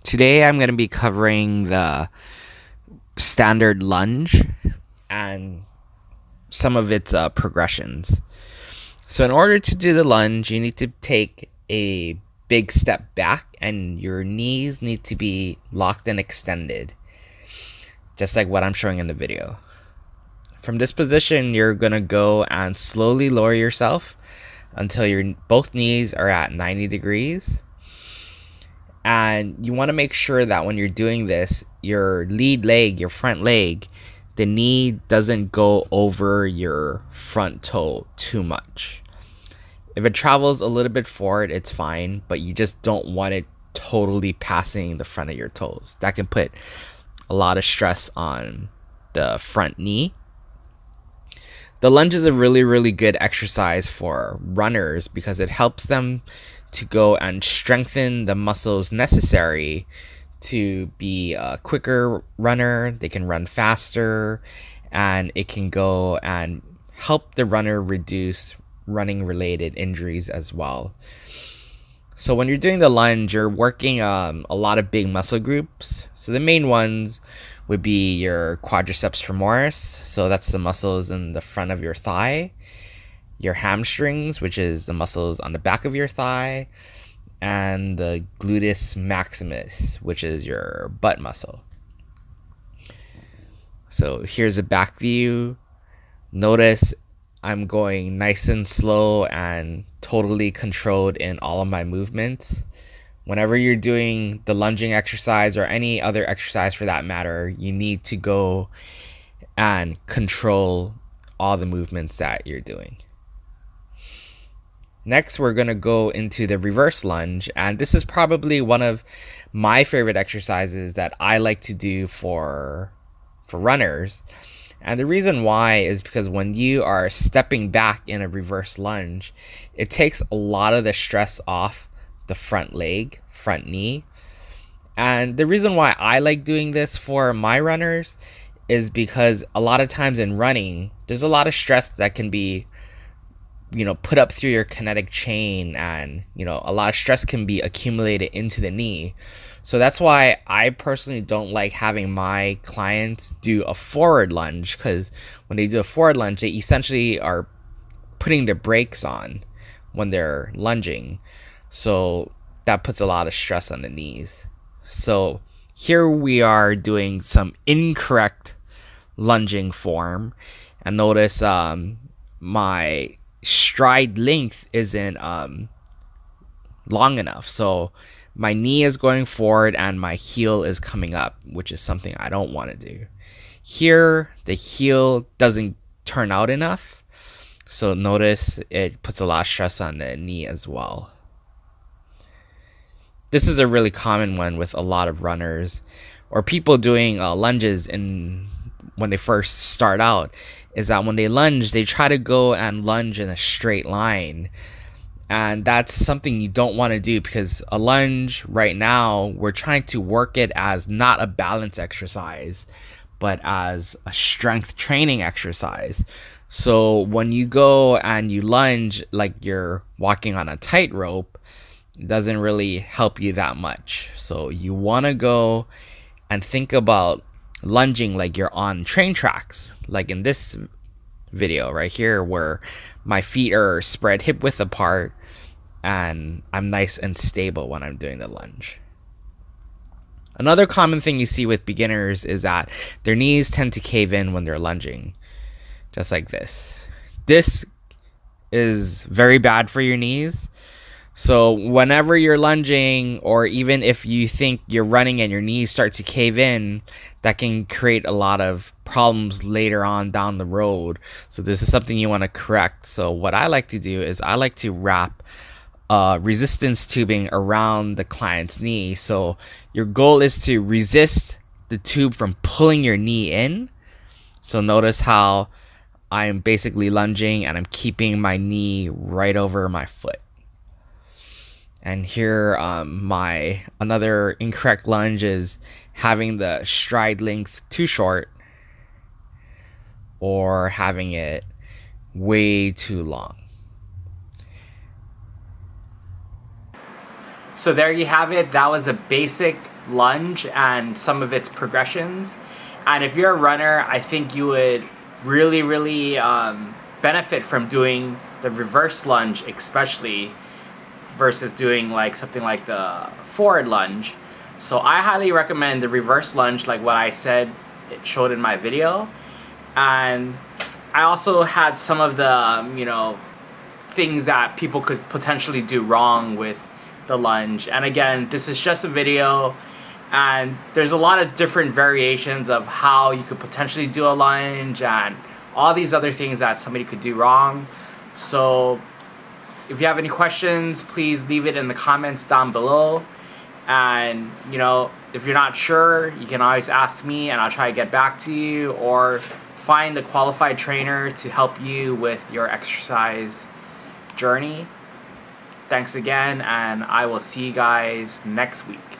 Today I'm going to be covering the standard lunge and some of its progressions. So in order to do the lunge, you need to take a big step back and your knees need to be locked and extended, just like what I'm showing in the video. From this position, you're going to go and slowly lower yourself until your both knees are at 90 degrees. And you want to make sure that when you're doing this, your lead leg, your front leg, the knee doesn't go over your front toe too much. If it travels a little bit forward, it's fine, but you just don't want it totally passing the front of your toes. That can put a lot of stress on the front knee. The lunge is a really good exercise for runners because it helps them to go and strengthen the muscles necessary to be a quicker runner. They can run faster, and it can go and help the runner reduce running related injuries as well. So when you're doing the lunge, you're working a lot of big muscle groups. So the main ones would be your quadriceps femoris. So that's the muscles in the front of your thigh. Your hamstrings, which is the muscles on the back of your thigh. And the gluteus maximus, which is your butt muscle. So here's a back view. Notice I'm going nice and slow and totally controlled in all of my movements. Whenever you're doing the lunging exercise or any other exercise for that matter, you need to go and control all the movements that you're doing. Next, we're going to go into the reverse lunge, and this is probably one of my favorite exercises that I like to do for runners. And the reason why is because when you are stepping back in a reverse lunge, it takes a lot of the stress off the front leg, front knee. And the reason why I like doing this for my runners is because a lot of times in running, there's a lot of stress that can be put up through your kinetic chain, and a lot of stress can be accumulated into the knee. So that's why I personally don't like having my clients do a forward lunge, because when they do a forward lunge, they essentially are putting the brakes on when they're lunging. So that puts a lot of stress on the knees. So here we are doing some incorrect lunging form, and notice my stride length isn't long enough. So my knee is going forward and my heel is coming up, which is something I don't want to do. Here, the heel doesn't turn out enough. So notice it puts a lot of stress on the knee as well. This is a really common one with a lot of runners or people doing lunges when they first start out, is that when they lunge, they try to go and lunge in a straight line. And that's something you don't want to do, because a lunge right now, we're trying to work it as not a balance exercise, but as a strength training exercise. So when you go and you lunge like you're walking on a tightrope, it doesn't really help you that much. So you want to go and think about lunging like you're on train tracks, like in this video right here, where my feet are spread hip width apart and I'm nice and stable when I'm doing the lunge. Another common thing you see with beginners is that their knees tend to cave in when they're lunging, just like this. This is very bad for your knees. So whenever you're lunging, or even if you think you're running and your knees start to cave in, that can create a lot of problems later on down the road. So this is something you want to correct. So what I like to do is I like to wrap resistance tubing around the client's knee. So your goal is to resist the tube from pulling your knee in. So notice how I'm basically lunging and I'm keeping my knee right over my foot. And here, my another incorrect lunge is having the stride length too short or having it way too long. So there you have it. That was a basic lunge and some of its progressions. And if you're a runner, I think you would really benefit from doing the reverse lunge, especially versus doing like something like the forward lunge. So I highly recommend the reverse lunge, like what I said it showed in my video. And I also had some of the things that people could potentially do wrong with the lunge. And again, this is just a video, and there's a lot of different variations of how you could potentially do a lunge and all these other things that somebody could do wrong. So if you have any questions, please leave it in the comments down below. And if you're not sure, you can always ask me and I'll try to get back to you, or find a qualified trainer to help you with your exercise journey. Thanks again, and I will see you guys next week.